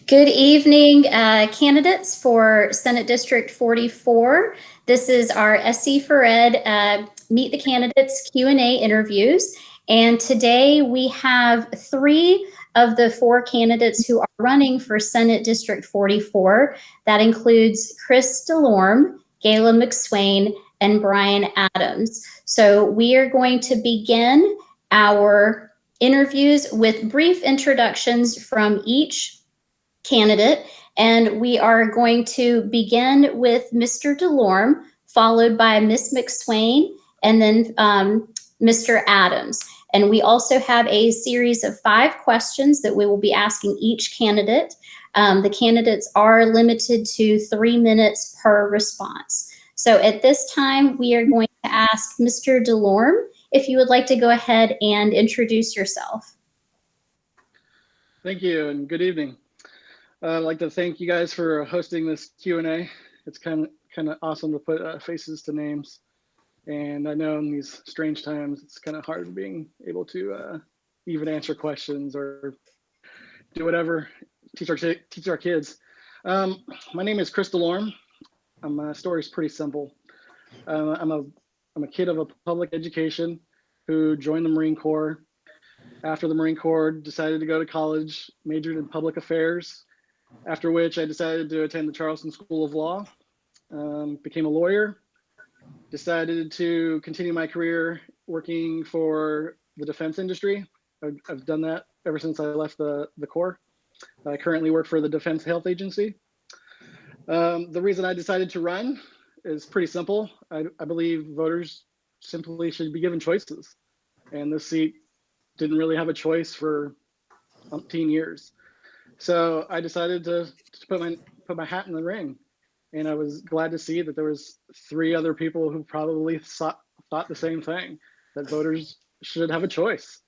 Good evening, candidates for Senate District 44. This is our SC for Ed Meet the Candidates Q&A interviews. And today we have 3 of the 4 candidates who are running for Senate District 44. That includes Kris DeLorme, Gayla McSwain, and Bryan Adams. So we are going to begin our interviews with brief introductions from each candidate, and we are going to begin with Mr. DeLorme, followed by Ms. McSwain, and then Mr. Adams. And we also have a series of 5 questions that we will be asking each candidate. The candidates are limited to 3 minutes per response. So at this time, we are going to ask Mr. DeLorme if you would like to go ahead and introduce yourself. Thank you, and good evening. I'd like to thank you guys for hosting this Q&A. It's kind of awesome to put faces to names. And I know in these strange times, it's kind of hard being able to even answer questions or do whatever, teach our kids. My name is Kris DeLorme. My story is pretty simple. I'm a kid of a public education who joined the Marine Corps. After the Marine Corps, decided to go to college, majored in public affairs. After which I decided to attend the Charleston School of Law, became a lawyer, decided to continue my career working for the defense industry. I've done that ever since I left the Corps. I currently work for the Defense Health Agency. The reason I decided to run is pretty simple. I believe voters simply should be given choices. And this seat didn't really have a choice for umpteen years. So I decided to put my hat in the ring, and I was glad to see that there was 3 other people who probably thought the same thing, that voters should have a choice.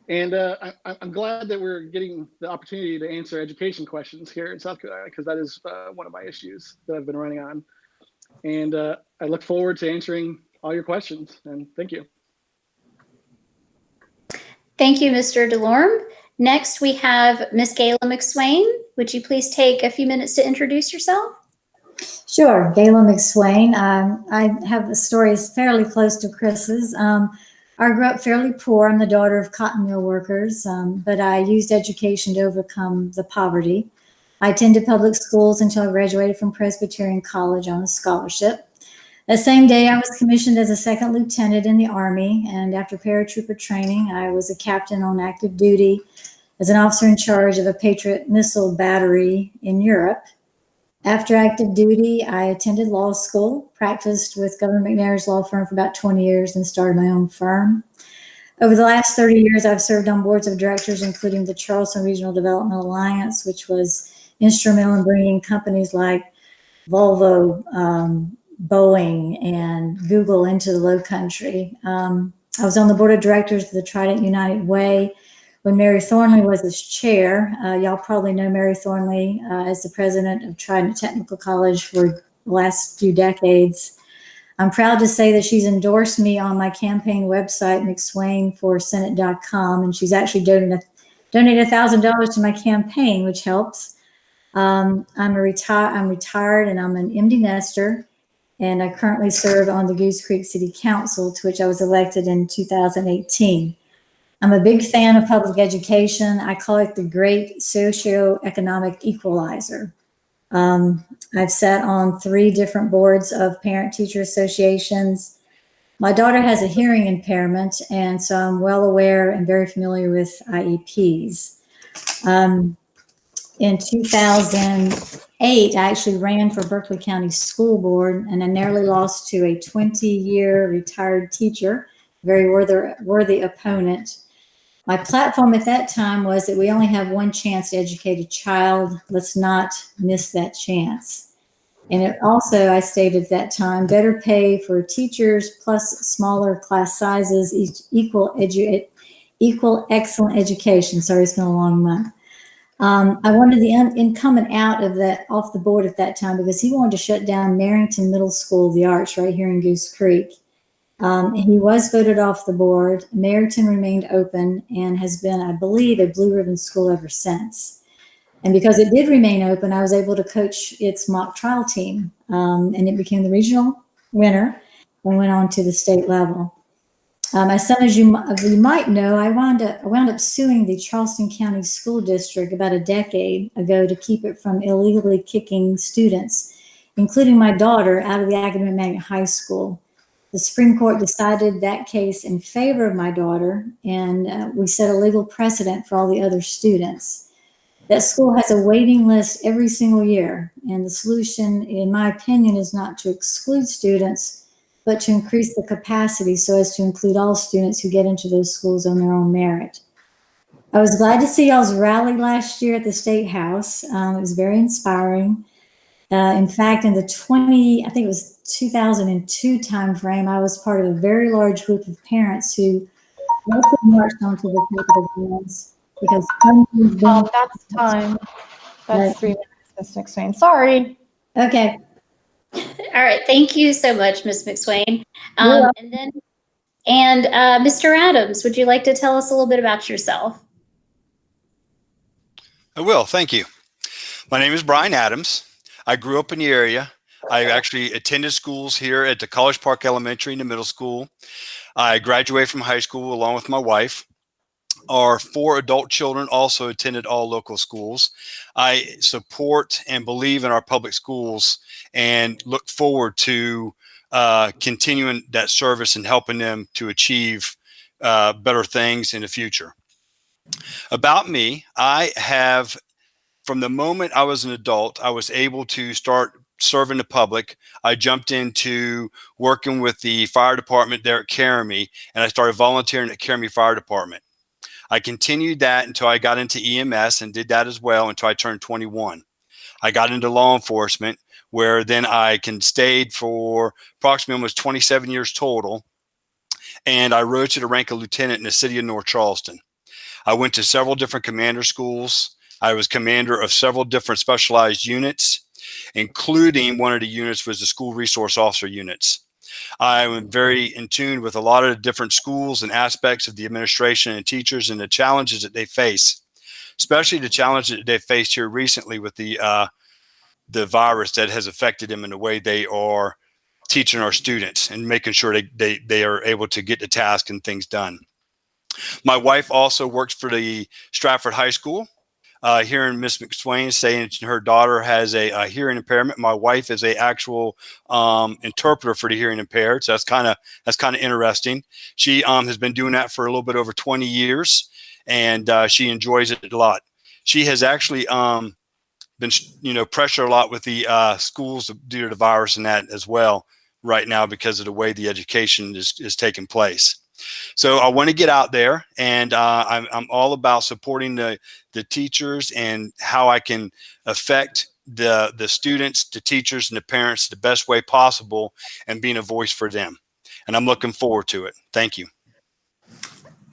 And I'm glad that we're getting the opportunity to answer education questions here in South Carolina, because that is one of my issues that I've been running on. And I look forward to answering all your questions, and thank you. Thank you, Mr. DeLorme. Next, we have Ms. Gayla McSwain. Would you please take a few minutes to introduce yourself? Sure, Gayla McSwain. I have the story fairly close to Kris's. I grew up fairly poor. I'm the daughter of cotton mill workers, but I used education to overcome the poverty. I attended public schools until I graduated from Presbyterian College on a scholarship. That same day, I was commissioned as a 2nd lieutenant in the Army, and after paratrooper training, I was a captain on active duty as an officer in charge of a Patriot missile battery in Europe. After active duty, I attended law school, practiced with Governor McNair's law firm for about 20 years, and started my own firm. Over the last 30 years, I've served on boards of directors, including the Charleston Regional Development Alliance, which was instrumental in bringing companies like Volvo, Boeing, and Google into the Low Country. I was on the board of directors of the Trident United Way when Mary Thornley was its chair. Y'all probably know Mary Thornley as the president of Trident Technical College for the last few decades. I'm proud to say that she's endorsed me on my campaign website, McSwainforsenate.com, and she's actually donated $1,000 to my campaign, which helps. I'm retired, and I'm an empty nester. And I currently serve on the Goose Creek City Council, to which I was elected in 2018. I'm a big fan of public education. I call it the great socioeconomic equalizer. I've sat on 3 different boards of parent-teacher associations. My daughter has a hearing impairment, and so I'm well aware and very familiar with IEPs. In 2008, I actually ran for Berkeley County School Board, and I narrowly lost to a 20-year retired teacher, very worthy opponent. My platform at that time was that we only have one chance to educate a child. Let's not miss that chance. And it also, I stated at that time, better pay for teachers plus smaller class sizes equal excellent education. Sorry, it's been a long month. I wanted the incumbent off the board at that time because he wanted to shut down Marrington Middle School of the Arts right here in Goose Creek. He was voted off the board. Meriton remained open and has been, I believe, a blue ribbon school ever since. And because it did remain open, I was able to coach its mock trial team, and it became the regional winner and went on to the state level. As some as you might know, I wound up suing the Charleston County School District about a decade ago to keep it from illegally kicking students, including my daughter, out of the academic magnet high school. The Supreme Court decided that case in favor of my daughter, and we set a legal precedent for all the other students. That school has a waiting list every single year, and the solution, in my opinion, is not to exclude students, but to increase the capacity so as to include all students who get into those schools on their own merit. I was glad to see y'all's rally last year at the State House. It was very inspiring. In fact, in the I think it was 2002 timeframe, I was part of a very large group of parents who also marched onto the Capitol grounds because that's time. That's 3 minutes, Ms. McSwain. Sorry. Okay. All right. Thank you so much, Ms. McSwain. Mr. Adams, would you like to tell us a little bit about yourself? I will. Thank you. My name is Bryan Adams. I grew up in the area. I actually attended schools here at the College Park Elementary and the middle school. I graduated from high school along with my wife. Our 4 adult children also attended all local schools. I support and believe in our public schools and look forward to continuing that service and helping them to achieve better things in the future. About me, I have, from the moment I was an adult, I was able to start serving the public. I jumped into working with the fire department there at Caramy, and I started volunteering at Caramy Fire Department. I continued that until I got into EMS and did that as well until I turned 21. I got into law enforcement, where then I stayed for approximately almost 27 years total. And I rose to the rank of lieutenant in the city of North Charleston. I went to several different commander schools. I was commander of several different specialized units, including one of the units was the school resource officer units. I am very in tune with a lot of the different schools and aspects of the administration and teachers and the challenges that they face, especially the challenges that they faced here recently with the virus that has affected them in the way they are teaching our students and making sure they are able to get the task and things done. My wife also works for the Stratford High School. Hearing Ms. McSwain saying her daughter has a hearing impairment. My wife is a actual interpreter for the hearing impaired. So that's kind of interesting. She has been doing that for a little bit over 20 years, and she enjoys it a lot. She has actually been, pressured a lot with the schools due to the virus and that as well right now because of the way the education is taking place. So I want to get out there, and I'm all about supporting the teachers and how I can affect the students, the teachers, and the parents the best way possible, and being a voice for them. And I'm looking forward to it. Thank you.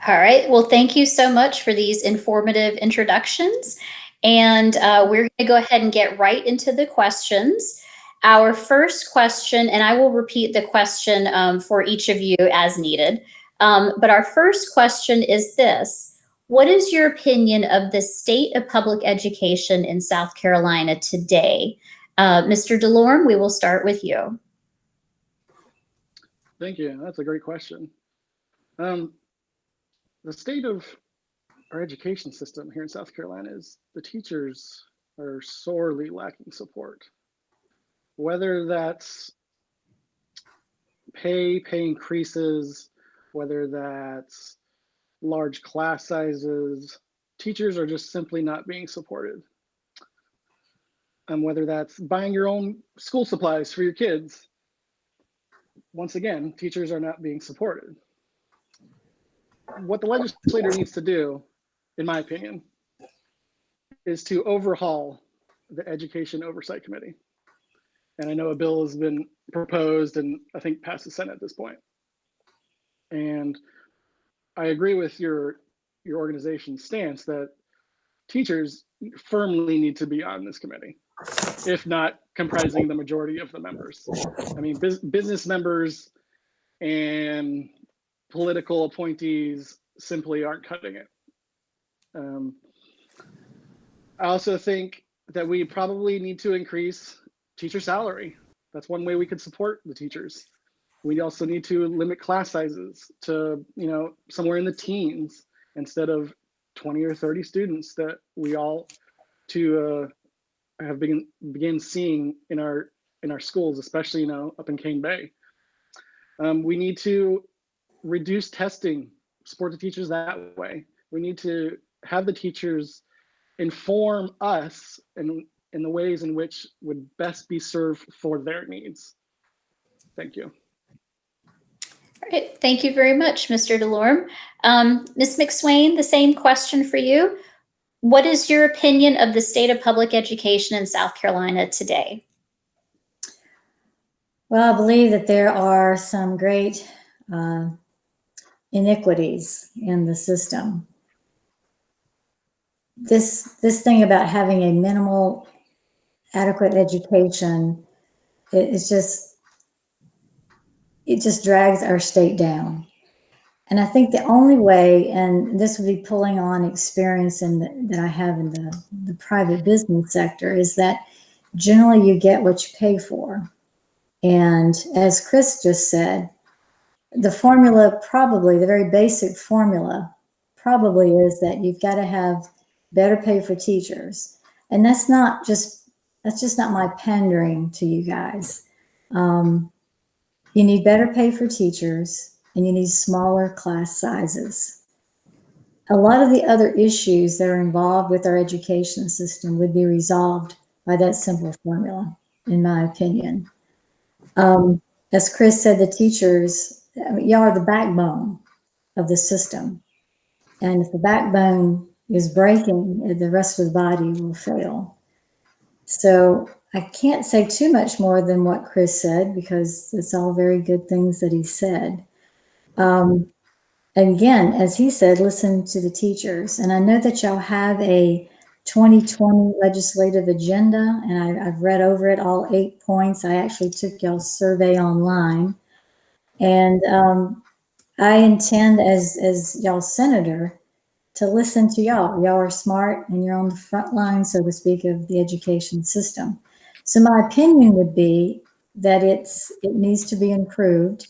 All right. Well, thank you so much for these informative introductions. And we're going to go ahead and get right into the questions. Our first question, and I will repeat the question for each of you as needed. But our first question is this: what is your opinion of the state of public education in South Carolina today? Mr. DeLorme, we will start with you. Thank you. That's a great question. The state of our education system here in South Carolina is the teachers are sorely lacking support. Whether that's pay increases, whether that's large class sizes, teachers are just simply not being supported. And whether that's buying your own school supplies for your kids, once again, teachers are not being supported. What the legislator needs to do, in my opinion, is to overhaul the Education Oversight Committee. And I know a bill has been proposed and I think passed the Senate at this point. And I agree with your organization's stance that teachers firmly need to be on this committee, if not comprising the majority of the members. I mean, business members and political appointees simply aren't cutting it. I also think that we probably need to increase teacher salary. That's one way we could support the teachers. We also need to limit class sizes to, somewhere in the teens instead of 20 or 30 students that we all have began seeing in our schools, especially up in Cane Bay. We need to reduce testing, support the teachers that way. We need to have the teachers inform us in the ways in which would best be served for their needs. Thank you. All right, thank you very much, Mr. DeLorme. Ms. McSwain, the same question for you. What is your opinion of the state of public education in South Carolina today? Well, I believe that there are some great iniquities in the system. This thing about having a minimal adequate education, it just drags our state down. And I think the only way, and this would be pulling on experience that I have in the private business sector, is that generally you get what you pay for. And as Kris just said, the formula, probably the very basic formula, probably is that you've got to have better pay for teachers. And that's just not my pandering to you guys. You need better pay for teachers, and you need smaller class sizes. A lot of the other issues that are involved with our education system would be resolved by that simple formula, in my opinion. As Kris said, the teachers, y'all are the backbone of the system. And if the backbone is breaking, the rest of the body will fail. So I can't say too much more than what Kris said, because it's all very good things that he said. And again, as he said, listen to the teachers. And I know that y'all have a 2020 legislative agenda, and I've read over it, all 8 points. I actually took y'all's survey online. And I intend, as y'all's senator, to listen to y'all. Y'all are smart, and you're on the front line, so to speak, of the education system. So my opinion would be that it needs to be improved,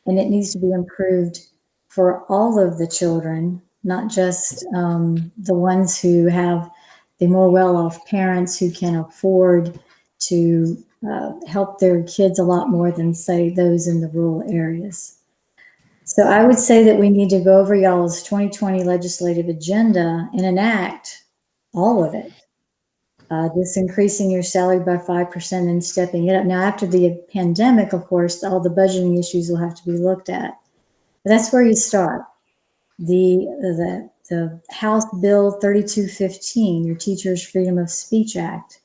and it needs to be improved for all of the children, not just the ones who have the more well-off parents who can afford to help their kids a lot more than, say, those in the rural areas. So I would say that we need to go over y'all's 2020 legislative agenda and enact all of it. This increasing your salary by 5% and stepping it up. Now, after the pandemic, of course, all the budgeting issues will have to be looked at. But that's where you start. The House Bill 3215, your Teachers Freedom of Speech Act.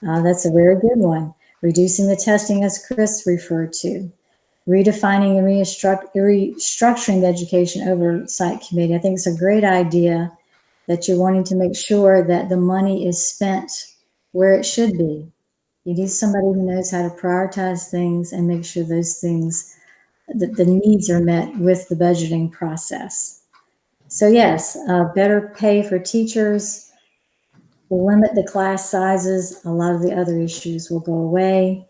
That's a very good one. Reducing the testing, as Kris referred to. Redefining and restructuring the Education Oversight Committee. I think it's a great idea that you're wanting to make sure that the money is spent where it should be. You need somebody who knows how to prioritize things and make sure those things, the needs are met with the budgeting process. So yes, better pay for teachers, limit the class sizes, a lot of the other issues will go away,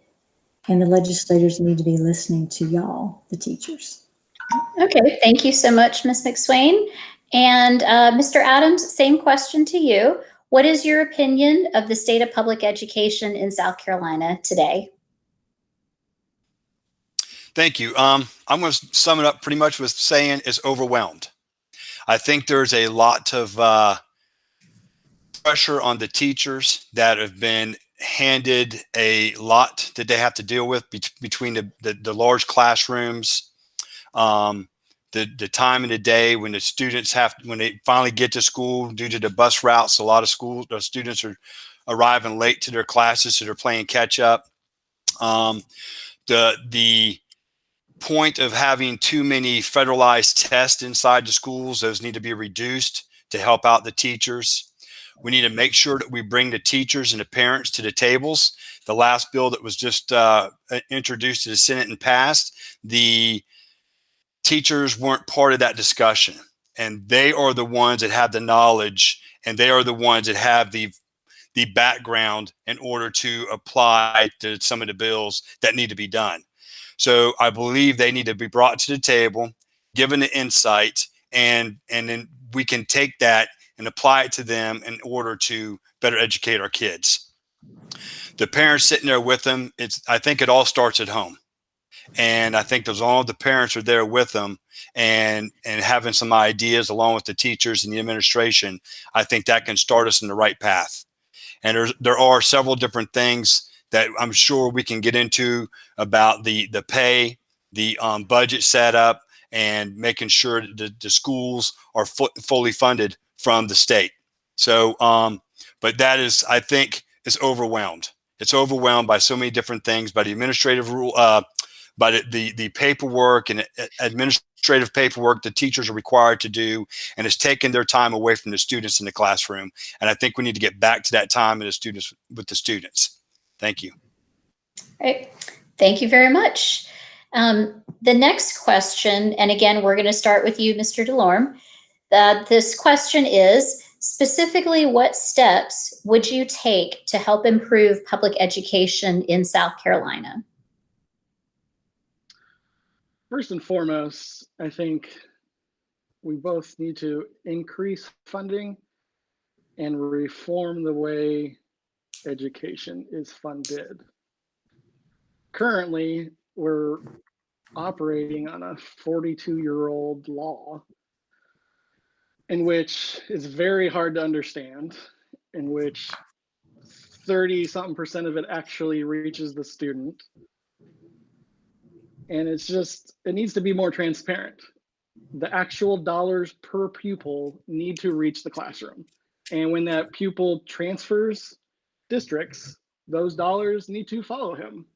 and the legislators need to be listening to y'all, the teachers. Okay, thank you so much, Ms. McSwain. And Mr. Adams, same question to you. What is your opinion of the state of public education in South Carolina today? Thank you. I'm going to sum it up pretty much with saying it's overwhelmed. I think there's a lot of pressure on the teachers that have been handed a lot that they have to deal with between the large classrooms, the time of the day when the students when they finally get to school due to the bus routes. A lot of the students are arriving late to their classes, so they're playing catch up. The point of having too many federalized tests inside the schools, those need to be reduced to help out the teachers. We need to make sure that we bring the teachers and the parents to the tables. The last bill that was just introduced to the Senate and passed, the teachers weren't part of that discussion, and they are the ones that have the knowledge, and they are the ones that have the background in order to apply to some of the bills that need to be done. So I believe they need to be brought to the table, given the insight, and then we can take that and apply it to them in order to better educate our kids. The parents sitting there with them, I think it all starts at home. And I think as long as the parents are there with them and having some ideas along with the teachers and the administration, I think that can start us in the right path. And there are several different things that I'm sure we can get into about the pay, the budget setup, and making sure that the schools are fully funded from the state. So, but that is, I think, is overwhelmed. It's overwhelmed by so many different things, by the administrative rule, by the paperwork and administrative paperwork the teachers are required to do, and it's taking their time away from the students in the classroom. And I think we need to get back to that time with the students. Thank you. All right. Thank you very much. The next question, and again, we're going to start with you, Mr. DeLorme. This question is, specifically, what steps would you take to help improve public education in South Carolina? First and foremost, I think we both need to increase funding and reform the way education is funded. Currently, we're operating on a 42-year-old law in which is very hard to understand, in which 30-something% of it actually reaches the student. And it's just, it needs to be more transparent. The actual dollars per pupil need to reach the classroom. And when that pupil transfers districts, those dollars need to follow him.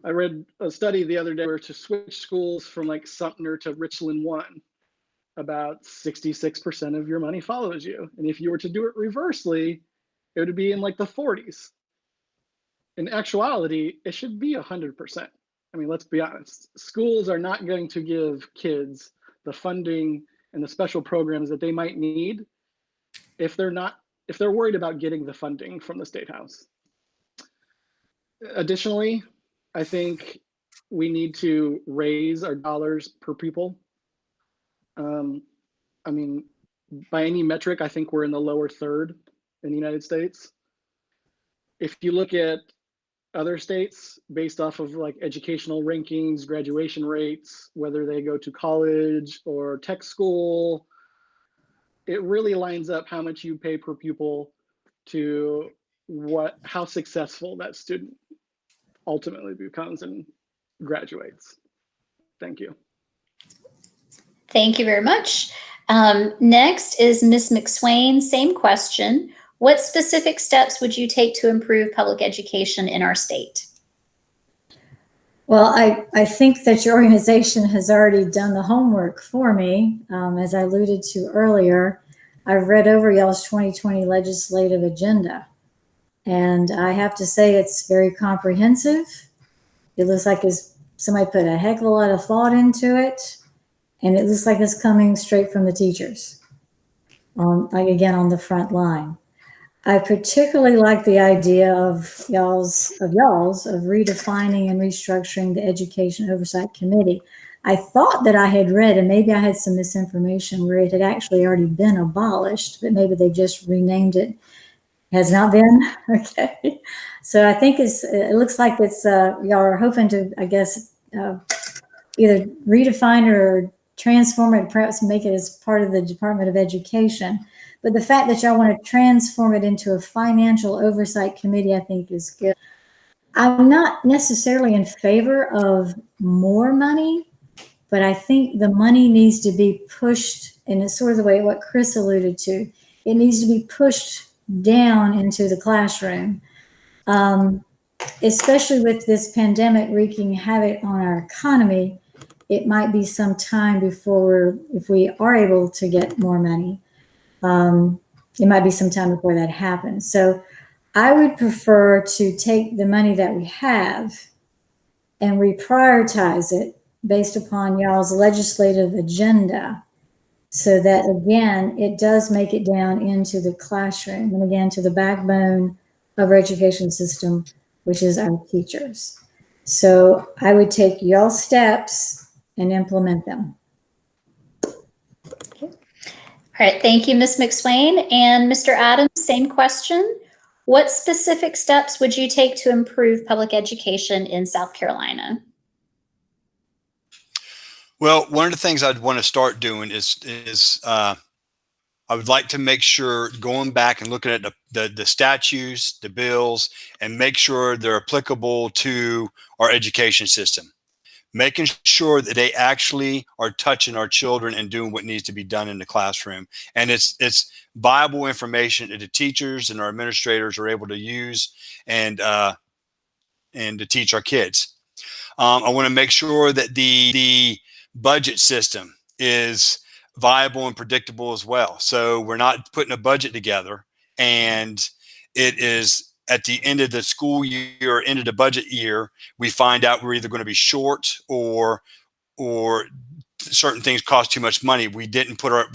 I read a study the other day where to switch schools from like Sumter to Richland 1, about 66% of your money follows you. And if you were to do it reversely, it would be in like the 40s. In actuality, it should be 100%. I mean, let's be honest. Schools are not going to give kids the funding and the special programs that they might need if they're worried about getting the funding from the State House. Additionally, I think we need to raise our dollars per pupil. I mean, by any metric, I think we're in the lower third in the United States. If you look at other states based off of like educational rankings, graduation rates, whether they go to college or tech school, it really lines up how much you pay per pupil to how successful that student ultimately becomes and graduates. Thank you. Thank you very much. Next is Ms. McSwain, same question. What specific steps would you take to improve public education in our state? Well, I think that your organization has already done the homework for me. As I alluded to earlier, I've read over y'all's 2020 legislative agenda. And I have to say it's very comprehensive. It looks like somebody put a heck of a lot of thought into it. And it looks like it's coming straight from the teachers, like again, on the front line. I particularly like the idea of y'all's redefining and restructuring the Education Oversight Committee. I thought that I had read, and maybe I had some misinformation, where it had actually already been abolished, but maybe they just renamed it. Has not been? Okay. So I think it looks like it's, y'all are hoping to, I guess, either redefine or transform it, perhaps make it as part of the Department of Education. But the fact that y'all want to transform it into a financial oversight committee, I think is good. I'm not necessarily in favor of more money, but I think the money needs to be pushed, and it's sort of the way what Kris alluded to. It needs to be pushed down into the classroom, especially with this pandemic wreaking havoc on our economy. It might be some time before if we are able to get more money. It might be some time before that happens. So I would prefer to take the money that we have and reprioritize it based upon y'all's legislative agenda, so that again, it does make it down into the classroom and again to the backbone of our education system, which is our teachers. So I would take y'all's steps and implement them. All right, thank you, Ms. McSwain. And Mr. Adams, same question. What specific steps would you take to improve public education in South Carolina? Well, one of the things I'd want to start doing is I would like to make sure going back and looking at the statutes, the bills, and make sure they're applicable to our education system. Making sure that they actually are touching our children and doing what needs to be done in the classroom. And it's viable information that the teachers and our administrators are able to use and to teach our kids. I want to make sure that the budget system is viable and predictable as well. So we're not putting a budget together and it is at the end of the school year or end of the budget year, we find out we're either going to be short or certain things cost too much money. We didn't put our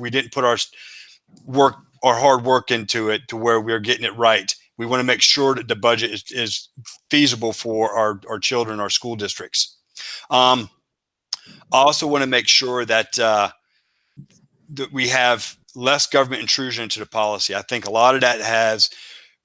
hard work into it to where we're getting it right. We want to make sure that the budget is feasible for our children, our school districts. I also want to make sure that that we have less government intrusion into the policy. I think a lot of that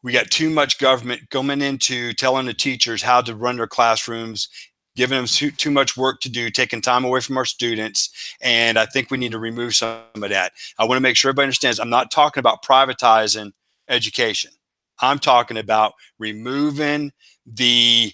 we got too much government coming into telling the teachers how to run their classrooms, giving them too much work to do, taking time away from our students. And I think we need to remove some of that. I want to make sure everybody understands I'm not talking about privatizing education. I'm talking about removing the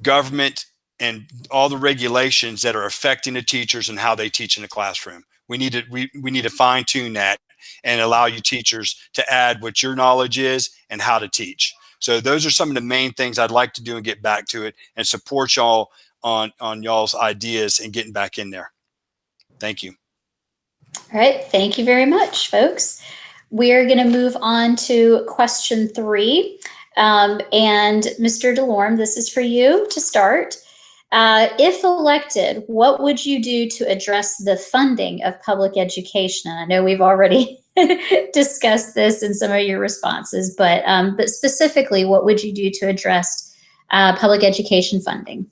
government and all the regulations that are affecting the teachers and how they teach in the classroom. We need to fine tune that and allow you teachers to add what your knowledge is and how to teach. So those are some of the main things I'd like to do and get back to it and support y'all on y'all's ideas and getting back in there. Thank you. All right, thank you very much, folks. We're going to move on to question 3. And Mr. DeLorme, this is for you to start. If elected, what would you do to address the funding of public education? And I know we've already discussed this in some of your responses, but specifically, what would you do to address public education funding?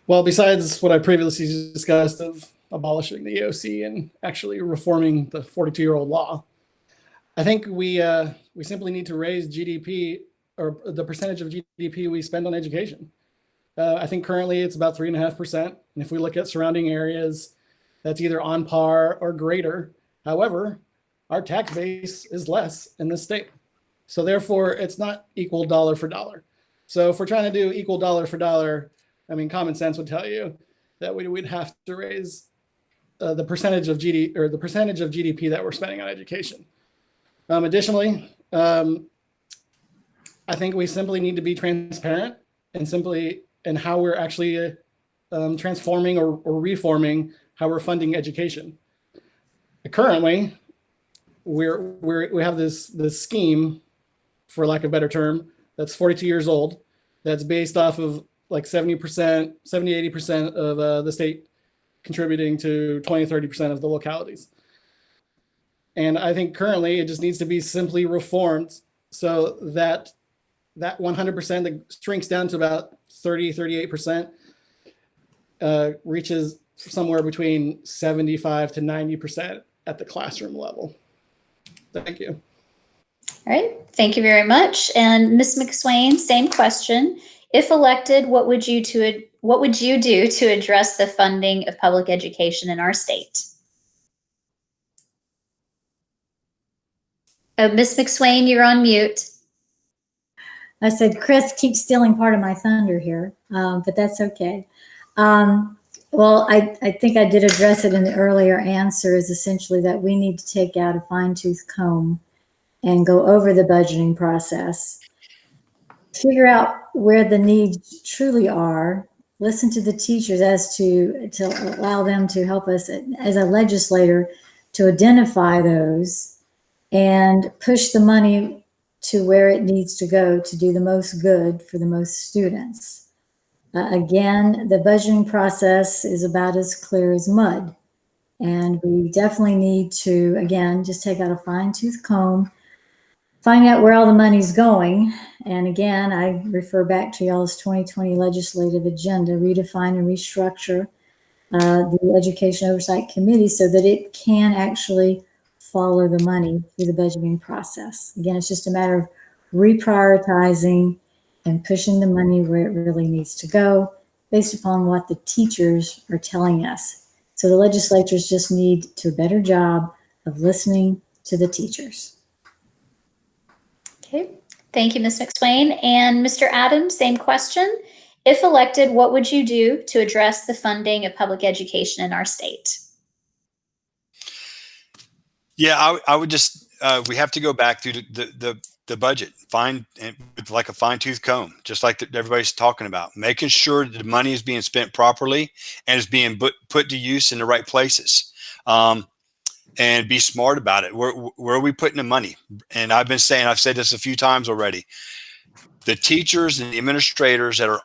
Well, besides what I previously discussed of abolishing the EOC and actually reforming the 42-year-old law, I think we simply need to raise GDP, or the percentage of GDP we spend on education. I think currently it's about 3.5%. And if we look at surrounding areas, that's either on par or greater. However, our tax base is less in this state. So therefore, it's not equal dollar for dollar. So if we're trying to do equal dollar for dollar, I mean, common sense would tell you that we'd have to raise the percentage of GDP that we're spending on education. Additionally, I think we simply need to be transparent and how we're actually transforming or reforming how we're funding education. Currently, we have this scheme, for lack of a better term, that's 42 years old, that's based off of like 70%, 80% of the state contributing to 20-30% of the localities. And I think currently it just needs to be simply reformed so that 100% that shrinks down to about 30-38% reaches somewhere between 75 to 90% at the classroom level. Thank you. All right, thank you very much. And Ms. McSwain, same question. If elected, what would you do to address the funding of public education in our state? Oh, Ms. McSwain, you're on mute. I said, Kris keeps stealing part of my thunder here, but that's okay. Well, I think I did address it in the earlier answer, is essentially that we need to take out a fine-tooth comb and go over the budgeting process, figure out where the needs truly are, listen to the teachers as to allow them to help us as a legislator to identify those and push the money to where it needs to go to do the most good for the most students. Again, the budgeting process is about as clear as mud. And we definitely need to, again, just take out a fine-tooth comb, find out where all the money's going. And again, I refer back to y'all's 2020 legislative agenda, redefine and restructure the Education Oversight Committee so that it can actually follow the money through the budgeting process. Again, it's just a matter of reprioritizing and pushing the money where it really needs to go based upon what the teachers are telling us. So the legislatures just need to do a better job of listening to the teachers. Okay, thank you, Ms. McSwain. And Mr. Adams, same question. If elected, what would you do to address the funding of public education in our state? Yeah, I would just, we have to go back through the budget, find like a fine tooth comb, just like everybody's talking about, making sure that the money is being spent properly and is being put to use in the right places. And be smart about it. Where are we putting the money? And I've said this a few times already. The teachers and the administrators that are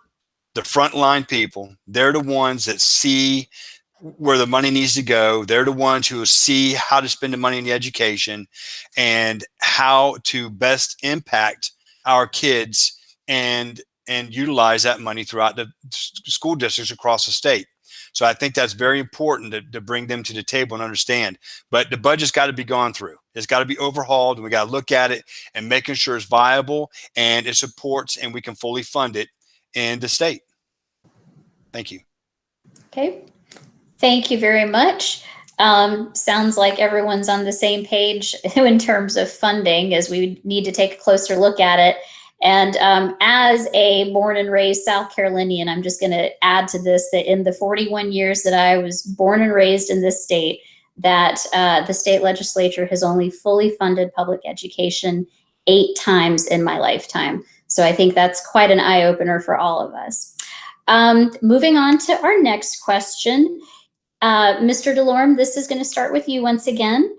the frontline people, they're the ones that see where the money needs to go. They're the ones who see how to spend the money in the education and how to best impact our kids and utilize that money throughout the school districts across the state. So I think that's very important to bring them to the table and understand. But the budget's got to be gone through. It's got to be overhauled, and we got to look at it and making sure it's viable and it supports and we can fully fund it in the state. Thank you. Okay, thank you very much. Sounds like everyone's on the same page in terms of funding, as we need to take a closer look at it. And as a born and raised South Carolinian, I'm just going to add to this that in the 41 years that I was born and raised in this state, that the state legislature has only fully funded public education 8 times in my lifetime. So I think that's quite an eye-opener for all of us. Moving on to our next question. Mr. DeLorme, this is going to start with you once again.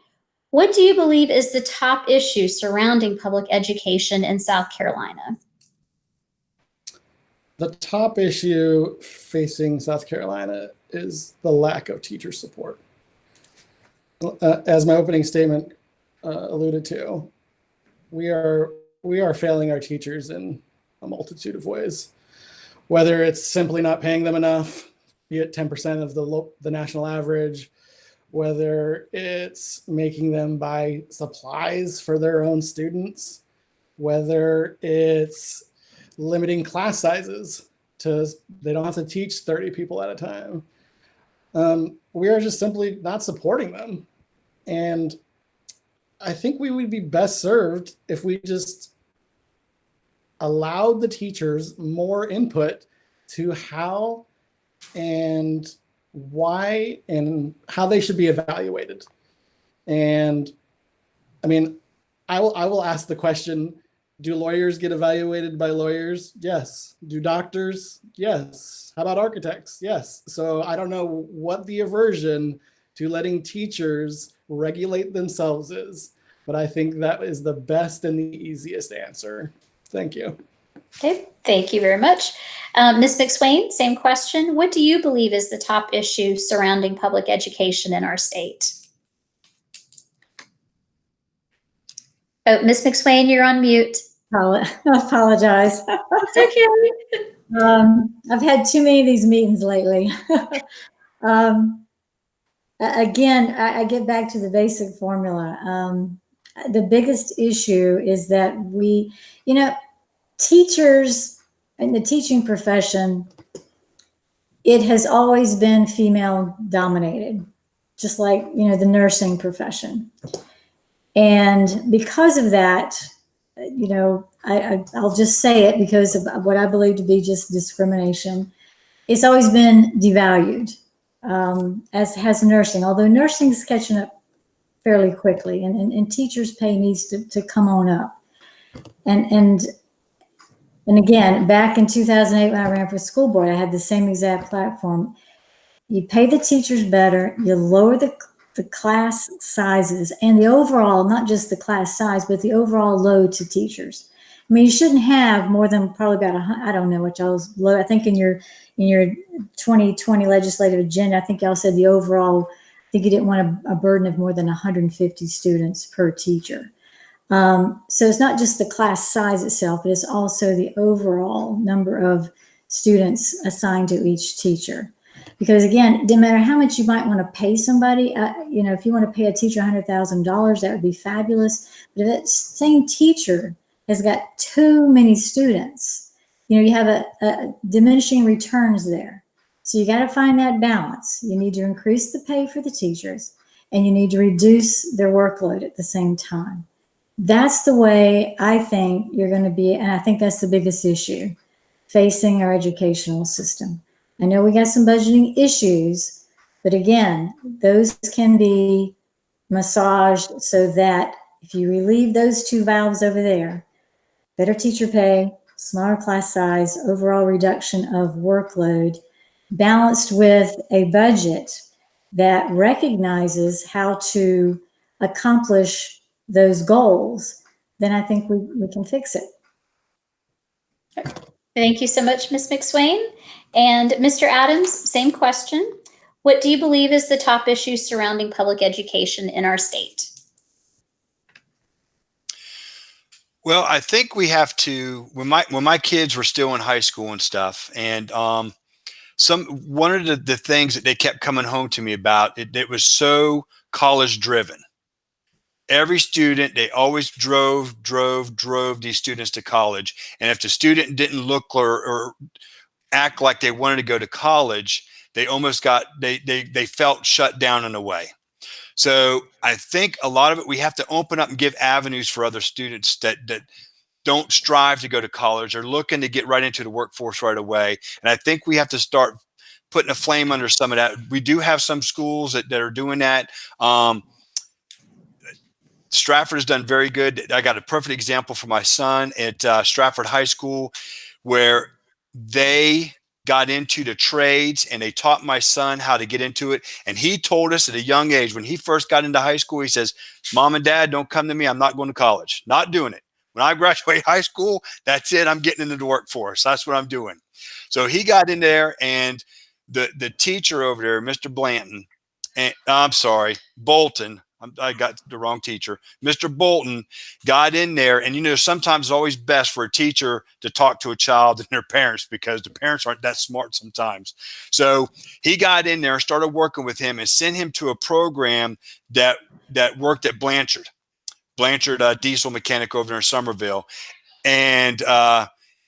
What do you believe is the top issue surrounding public education in South Carolina? The top issue facing South Carolina is the lack of teacher support. As my opening statement alluded to, we are failing our teachers in a multitude of ways. Whether it's simply not paying them enough, be it 10% of the national average, whether it's making them buy supplies for their own students, whether it's limiting class sizes to they don't have to teach 30 people at a time. We are just simply not supporting them. And I think we would be best served if we just allowed the teachers more input to how and why and how they should be evaluated. And I mean, I will ask the question, do lawyers get evaluated by lawyers? Yes. Do doctors? Yes. How about architects? Yes. So I don't know what the aversion to letting teachers regulate themselves is, but I think that is the best and the easiest answer. Thank you. Okay, thank you very much. Ms. McSwain, same question. What do you believe is the top issue surrounding public education in our state? Oh, Ms. McSwain, you're on mute. I apologize. It's okay. I've had too many of these meetings lately. Again, I get back to the basic formula. The biggest issue is that teachers in the teaching profession, it has always been female dominated, just like, the nursing profession. And because of that, I'll just say it because of what I believe to be just discrimination. It's always been devalued, as has nursing, although nursing is catching up fairly quickly, and teachers' pay needs to come on up. And again, back in 2008, when I ran for school board, I had the same exact platform. You pay the teachers better, you lower the class sizes and the overall, not just the class size, but the overall load to teachers. I mean, you shouldn't have more than probably about I don't know what y'all's low. I think in your 2020 legislative agenda, I think y'all said the overall, I think you didn't want a burden of more than 150 students per teacher. So it's not just the class size itself, but it's also the overall number of students assigned to each teacher. Because again, no matter how much you might want to pay somebody, you know, if you want to pay a teacher $100,000, that would be fabulous. But if that same teacher has got too many students, you know, you have a diminishing returns there. So you got to find that balance. You need to increase the pay for the teachers, and you need to reduce their workload at the same time. That's the way I think you're going to be, and I think that's the biggest issue facing our educational system. I know we got some budgeting issues, but again, those can be massaged so that if you relieve those two valves over there, better teacher pay, smaller class size, overall reduction of workload, balanced with a budget that recognizes how to accomplish those goals, then I think we can fix it. Thank you so much, Ms. McSwain. And Mr. Adams, same question. What do you believe is the top issue surrounding public education in our state? Well, I think we have to, when my kids were still in high school and stuff, and one of the things that they kept coming home to me about, it was so college driven. Every student, they always drove these students to college. And if the student didn't look or act like they wanted to go to college, they almost got, they felt shut down in a way. So I think a lot of it, we have to open up and give avenues for other students that don't strive to go to college or looking to get right into the workforce right away. And I think we have to start putting a flame under some of that. We do have some schools that are doing that. Stratford has done very good. I got a perfect example for my son at Stratford High School, where they got into the trades and they taught my son how to get into it. And he told us at a young age, when he first got into high school, he says, "Mom and Dad, don't come to me. I'm not going to college. Not doing it. When I graduate high school, that's it. I'm getting into the workforce. That's what I'm doing." So he got in there, and the teacher over there, Mr. Blanton, and I'm sorry, Bolton, I got the wrong teacher. Mr. Bolton got in there, and you know, sometimes it's always best for a teacher to talk to a child and their parents, because the parents aren't that smart sometimes. So he got in there and started working with him and sent him to a program that worked at Blanchard diesel mechanic over there in Somerville. And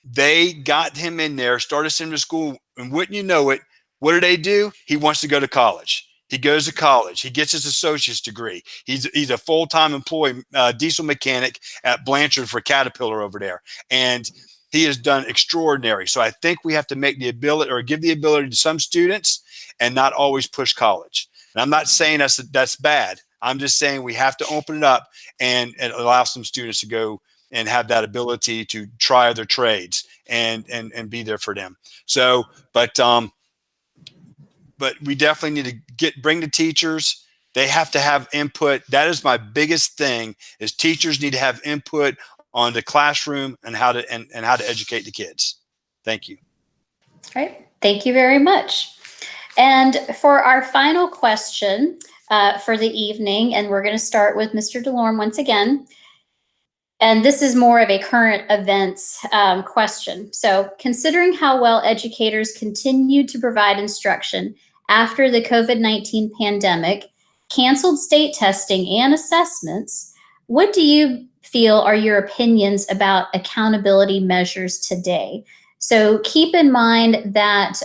they got him in there, started sending him to school, and wouldn't you know it, what do? He wants to go to college. He goes to college. He gets his associate's degree. He's a full-time employee, diesel mechanic at Blanchard for Caterpillar over there. And he has done extraordinary. So I think we have to make the ability, or give the ability to some students, and not always push college. And I'm not saying that's bad. I'm just saying we have to open it up and allow some students to go and have that ability to try other trades and be there for them. So, but we definitely need to bring the teachers. They have to have input. That is my biggest thing, is teachers need to have input on the classroom and how to educate the kids. Thank you. All right. Thank you very much. And for our final question for the evening, and we're going to start with Mr. DeLorme once again. And this is more of a current events question. So, considering how well educators continued to provide instruction after the COVID-19 pandemic, canceled state testing and assessments, what do you feel are your opinions about accountability measures today? So keep in mind that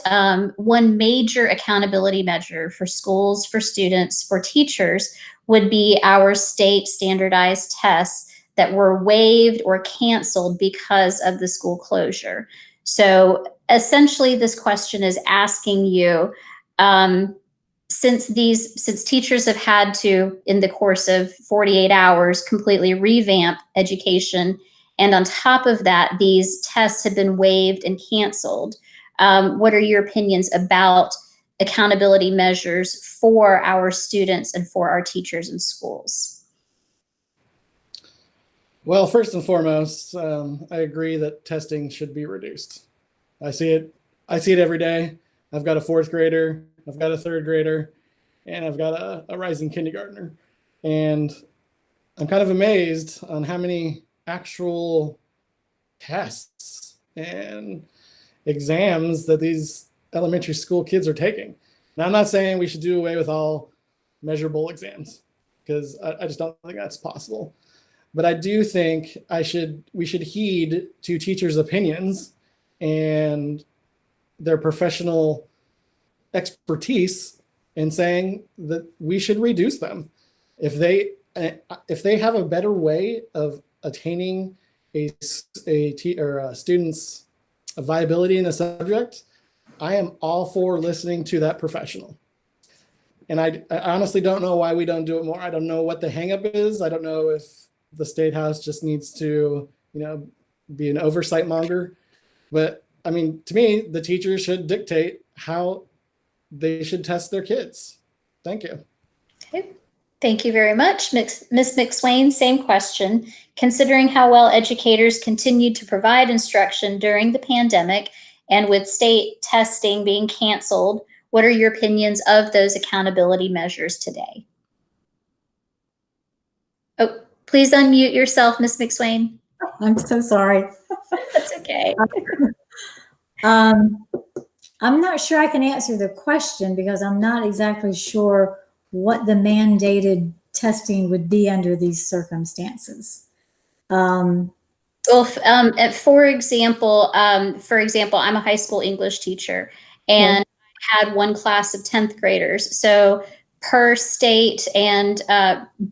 one major accountability measure for schools, for students, for teachers would be our state standardized tests that were waived or canceled because of the school closure. So essentially, this question is asking you, since teachers have had to, in the course of 48 hours, completely revamp education, and on top of that, these tests have been waived and canceled, what are your opinions about accountability measures for our students and for our teachers in schools? Well, first and foremost, I agree that testing should be reduced. I see it every day. I've got a fourth grader, I've got a third grader, and I've got a rising kindergartner. And I'm kind of amazed on how many actual tests and exams that these elementary school kids are taking. Now, I'm not saying we should do away with all measurable exams, because I just don't think that's possible. But I do think we should heed to teachers' opinions and their professional expertise in saying that we should reduce them. If they have a better way of attaining a student's viability in a subject, I am all for listening to that professional. And I honestly don't know why we don't do it more. I don't know what the hangup is. I don't know if the State House just needs to, be an oversight monger. But I mean, to me, the teachers should dictate how they should test their kids. Thank you. Okay. Thank you very much. Ms. McSwain, same question. Considering how well educators continued to provide instruction during the pandemic and with state testing being canceled, what are your opinions of those accountability measures today? Oh, please unmute yourself, Ms. McSwain. I'm so sorry. That's okay. I'm not sure I can answer the question because I'm not exactly sure what the mandated testing would be under these circumstances. Well, for example, I'm a high school English teacher, and I had one class of 10th graders. So per state and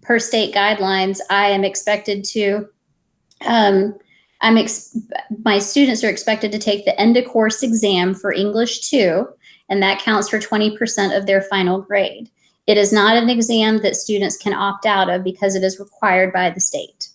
per state guidelines, I am expected to, my students are expected to take the end of course exam for English 2, and that counts for 20% of their final grade. It is not an exam that students can opt out of because it is required by the state.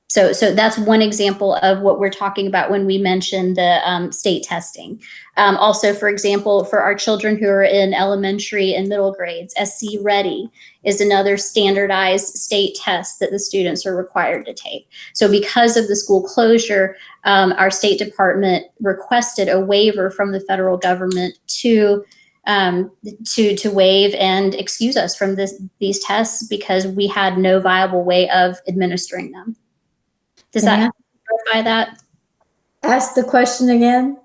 So that's one example of what we're talking about when we mention the state testing. Also, for example, for our children who are in elementary and middle grades, SC Ready is another standardized state test that the students are required to take. So because of the school closure, our State Department requested a waiver from the federal government to waive and excuse us from these tests because we had no viable way of administering them. Does that clarify that? Ask the question again.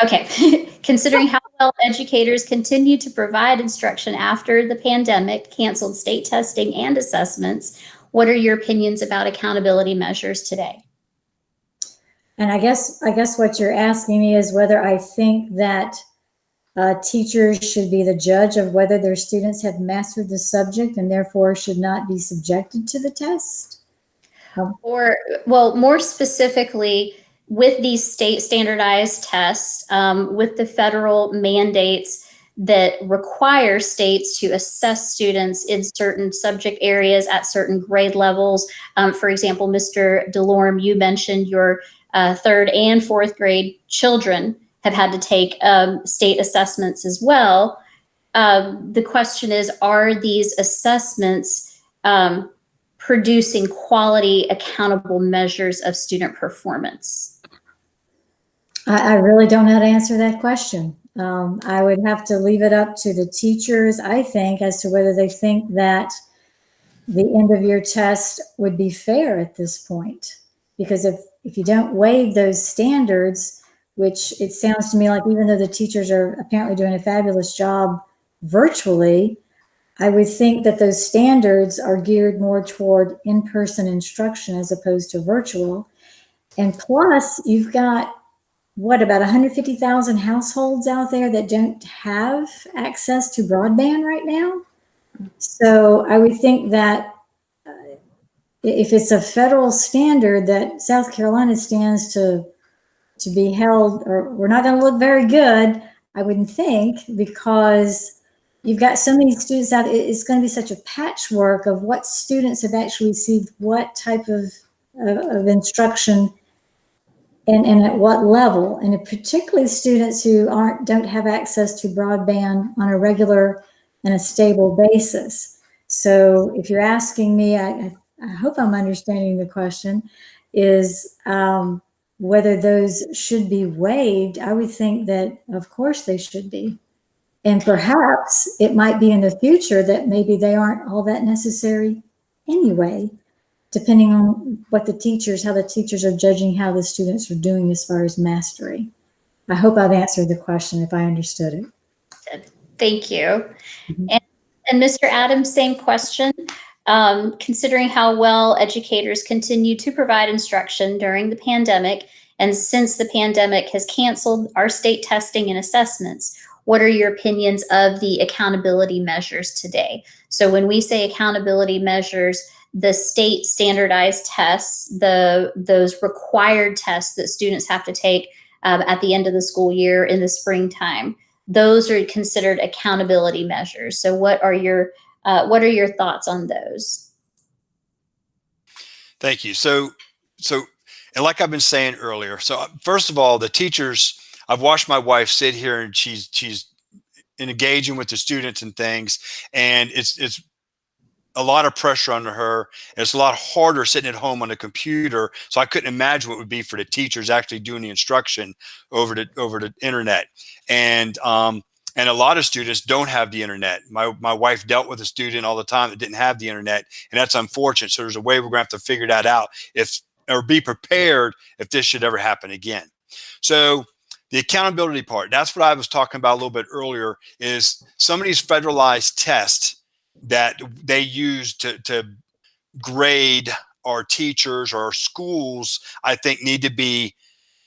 Okay. Considering how well educators continue to provide instruction after the pandemic canceled state testing and assessments, what are your opinions about accountability measures today? And I guess what you're asking me is whether I think that teachers should be the judge of whether their students have mastered the subject and therefore should not be subjected to the test. Or, well, more specifically, with these state standardized tests, with the federal mandates that require states to assess students in certain subject areas at certain grade levels. For example, Mr. DeLorme, you mentioned your third and fourth grade children have had to take state assessments as well. The question is, are these assessments producing quality, accountable measures of student performance? I really don't know how to answer that question. I would have to leave it up to the teachers, I think, as to whether they think that the end of year test would be fair at this point. Because if you don't waive those standards, which it sounds to me like even though the teachers are apparently doing a fabulous job virtually, I would think that those standards are geared more toward in-person instruction as opposed to virtual. And plus, you've got, what, about 150,000 households out there that don't have access to broadband right now? So I would think that if it's a federal standard that South Carolina stands to be held, or we're not going to look very good, I wouldn't think, because you've got so many students out. It's going to be such a patchwork of what students have actually received, what type of instruction, and at what level, and particularly students who don't have access to broadband on a regular and a stable basis. So if you're asking me, I I hope I'm understanding the question, is whether those should be waived. I would think that, of course, they should be. And perhaps it might be in the future that maybe they aren't all that necessary anyway, depending on what the teachers, how the teachers are judging how the students are doing as far as mastery. I hope I've answered the question if I understood it. Thank you. Mhm. And Mr. Adams, same question. Considering how well educators continue to provide instruction during the pandemic, and since the pandemic has canceled our state testing and assessments, what are your opinions of the accountability measures today? So when we say accountability measures, the state standardized tests, those required tests that students have to take at the end of the school year in the springtime, those are considered accountability measures. So what are your thoughts on those? Thank you. So, and like I've been saying earlier, so first of all, the teachers, I've watched my wife sit here and she's engaging with the students and things, and it's a lot of pressure on her. It's a lot harder sitting at home on a computer. So I couldn't imagine what it would be for the teachers actually doing the instruction over the internet. And a lot of students don't have the internet. My wife dealt with a student all the time that didn't have the internet, and that's unfortunate. So there's a way we're going to have to figure that out or be prepared if this should ever happen again. So the accountability part, that's what I was talking about a little bit earlier, is some of these federalized tests that they use to grade our teachers or our schools, I think need to be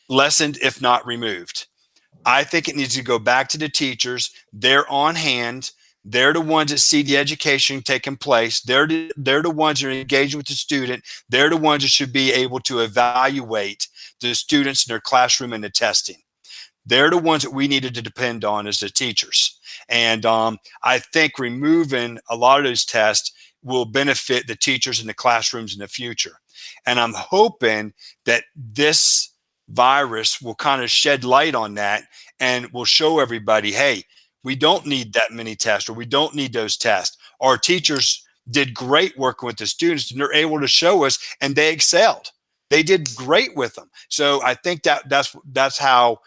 lessened, if not removed. I think it needs to go back to the teachers. They're on hand. They're the ones that see the education taking place. They're the ones that are engaged with the student. They're the ones that should be able to evaluate the students in their classroom and the testing. They're the ones that we needed to depend on as the teachers. And I think removing a lot of those tests will benefit the teachers in the classrooms in the future. And I'm hoping that this virus will kind of shed light on that and will show everybody, hey, we don't need that many tests, or we don't need those tests. Our teachers did great working with the students, and they're able to show us, and they excelled. They did great with them. So I think that's how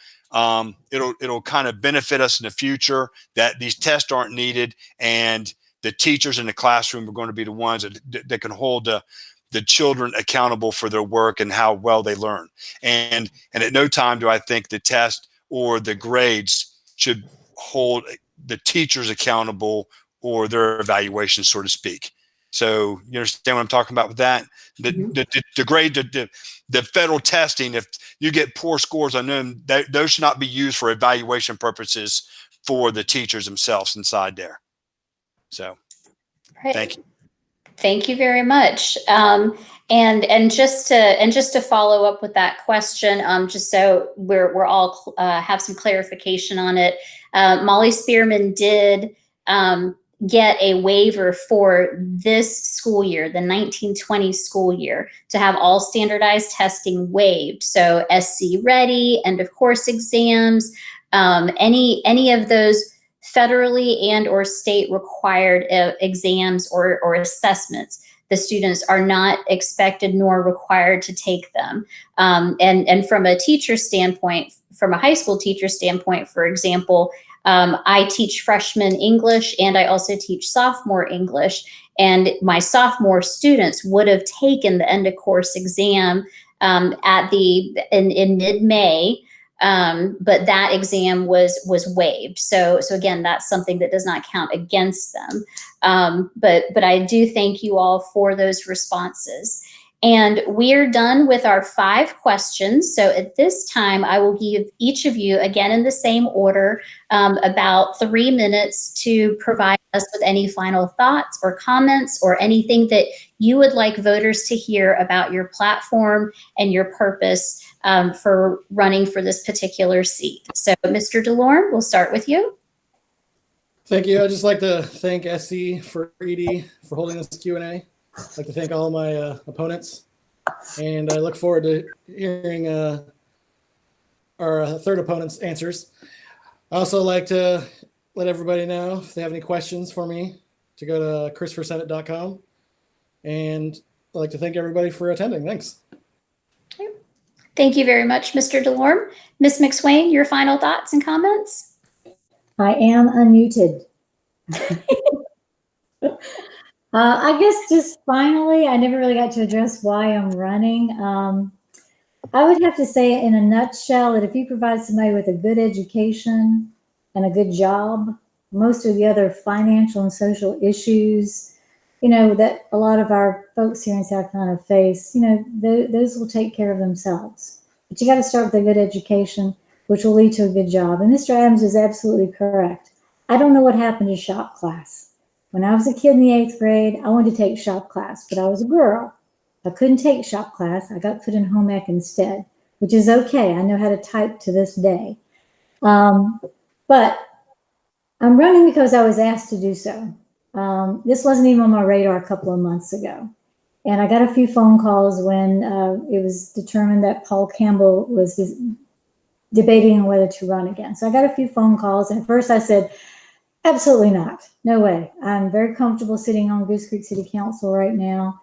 it'll kind of benefit us in the future, that these tests aren't needed, and the teachers in the classroom are going to be the ones that can hold the children accountable for their work and how well they learn. And at no time do I think the test or the grades should hold the teachers accountable or their evaluation, so to speak. So you understand what I'm talking about with that? The grade, the federal testing, if you get poor scores on them, those should not be used for evaluation purposes for the teachers themselves inside there. So, Right. thank you. Thank you very much. And just to follow up with that question, just so we're all have some clarification on it, Molly Spearman did get a waiver for this school year, the 1920 school year, to have all standardized testing waived. So SC Ready, end of course exams, any of those federally and or state required exams or assessments, the students are not expected nor required to take them. And from a teacher standpoint, from a high school teacher standpoint, for example, I teach freshman English and I also teach sophomore English. And my sophomore students would have taken the end of course exam in mid-May. But that exam was waived. So again, that's something that does not count against them. But I do thank you all for those responses. And we are done with our 5 questions. So at this time, I will give each of you, again in the same order, about 3 minutes to provide us with any final thoughts or comments or anything that you would like voters to hear about your platform and your purpose for running for this particular seat. So Mr. DeLorme, we'll start with you. Thank you. I'd just like to thank SC for ED for holding this Q&A. I'd like to thank all my opponents, and I look forward to hearing our third opponent's answers. I also like to let everybody know if they have any questions for me to go to chrisforsenate.com. And I'd like to thank everybody for attending. Thanks. Thank you very much, Mr. DeLorme. Ms. McSwain, your final thoughts and comments? I am unmuted. I guess just finally, I never really got to address why I'm running. I would have to say in a nutshell that if you provide somebody with a good education and a good job, most of the other financial and social issues, that a lot of our folks here in South Carolina face, those will take care of themselves. But you got to start with a good education, which will lead to a good job. And Mr. Adams is absolutely correct. I don't know what happened to shop class. When I was a kid in the 8th grade, I wanted to take shop class, but I was a girl. I couldn't take shop class. I got put in home ec instead, which is okay. I know how to type to this day. But I'm running because I was asked to do so. This wasn't even on my radar a couple of months ago. And I got a few phone calls when it was determined that Paul Campbell was debating on whether to run again. So I got a few phone calls. And at first I said, absolutely not. No way. I'm very comfortable sitting on Goose Creek City Council right now.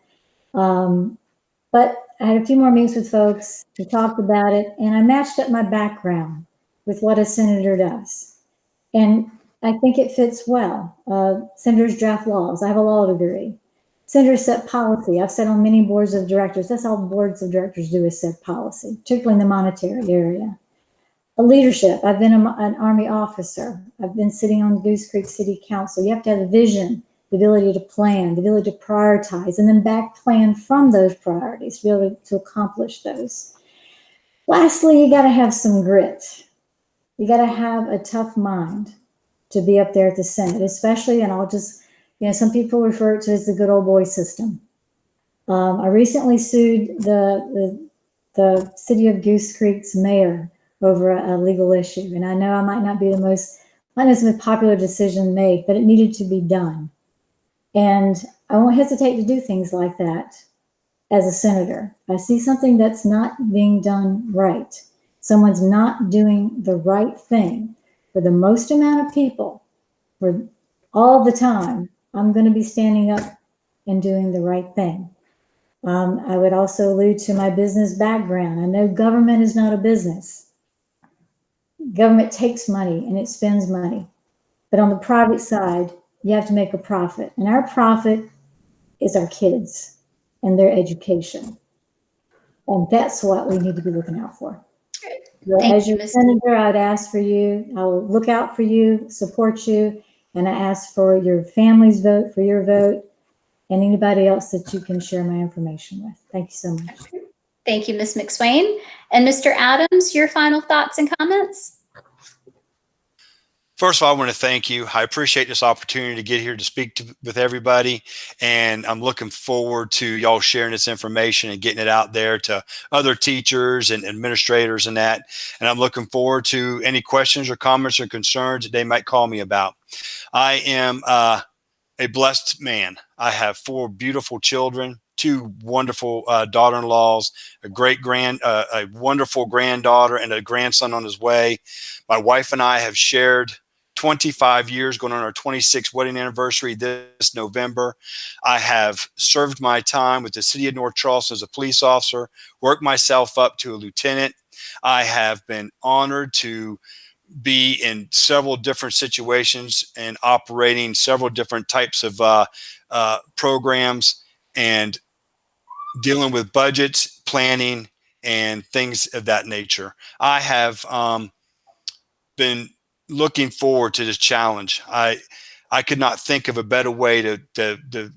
But I had a few more meetings with folks. We talked about it. And I matched up my background with what a senator does. And I think it fits well. Senators draft laws. I have a law degree. Senators set policy. I've sat on many boards of directors. That's all boards of directors do is set policy, particularly in the monetary area. Leadership. I've been an Army officer. I've been sitting on Goose Creek City Council. You have to have a vision, the ability to plan, the ability to prioritize, and then back plan from those priorities to be able to accomplish those. Lastly, you got to have some grit. You got to have a tough mind to be up there at the Senate, especially, and I'll just, some people refer to it as the good old boy system. I recently sued the city of Goose Creek's mayor over a legal issue. And I know I might not be the most popular decision made, but it needed to be done. And I won't hesitate to do things like that as a senator. If I see something that's not being done right, someone's not doing the right thing for the most amount of people for all the time, I'm going to be standing up and doing the right thing. I would also allude to my business background. I know government is not a business. Government takes money and it spends money. But on the private side, you have to make a profit. And our profit is our kids and their education. And that's what we need to be looking out for. So as your senator, I'd ask for you, I will look out for you, support you, and I ask for your family's vote, for your vote, and anybody else that you can share my information with. Thank you so much. Thank you, Ms. McSwain. And Mr. Adams, your final thoughts and comments? First of all, I want to thank you. I appreciate this opportunity to get here to speak with everybody. And I'm looking forward to y'all sharing this information and getting it out there to other teachers and administrators and that. And I'm looking forward to any questions or comments or concerns that they might call me about. I am a blessed man. I have 4 beautiful children, 2 wonderful daughter-in-laws, a wonderful granddaughter, and a grandson on his way. My wife and I have shared 25 years, going on our 26th wedding anniversary this November. I have served my time with the city of North Charleston as a police officer, worked myself up to a lieutenant. I have been honored to be in several different situations and operating several different types of programs and dealing with budgets, planning, and things of that nature. I have been looking forward to this challenge. I could not think of a better way to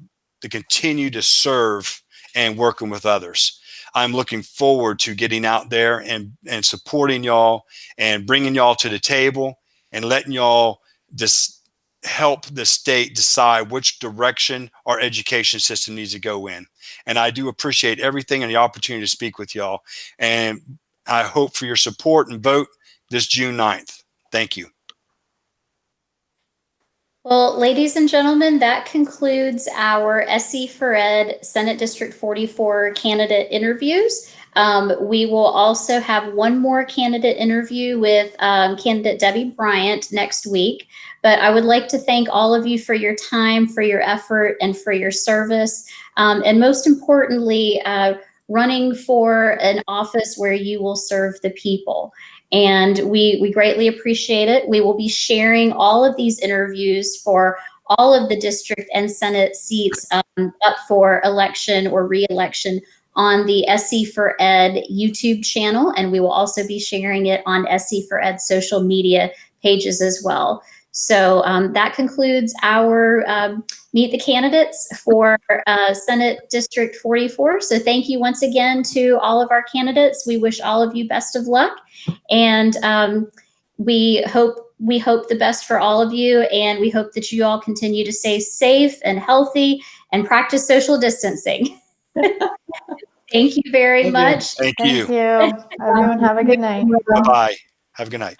continue to serve and working with others. I'm looking forward to getting out there and supporting y'all and bringing y'all to the table and letting y'all just help the state decide which direction our education system needs to go in. And I do appreciate everything and the opportunity to speak with y'all. And I hope for your support and vote this June 9th. Thank you. Well, ladies and gentlemen, that concludes our SE for Ed Senate District 44 candidate interviews. We will also have one more candidate interview with candidate Debbie Bryant next week. But I would like to thank all of you for your time, for your effort, and for your service. and most importantly, running for an office where you will serve the people. And we greatly appreciate it. We will be sharing all of these interviews for all of the district and Senate seats up for election or re-election on the SC for Ed YouTube channel, and we will also be sharing it on SC for Ed social media pages as well. So that concludes our Meet the Candidates for Senate District 44. So thank you once again to all of our candidates. We wish all of you best of luck, and we hope the best for all of you, and we hope that you all continue to stay safe and healthy and practice social distancing. Thank you very much. Thank you. Thank you. Everyone have a good night. Bye-bye. Have a good night.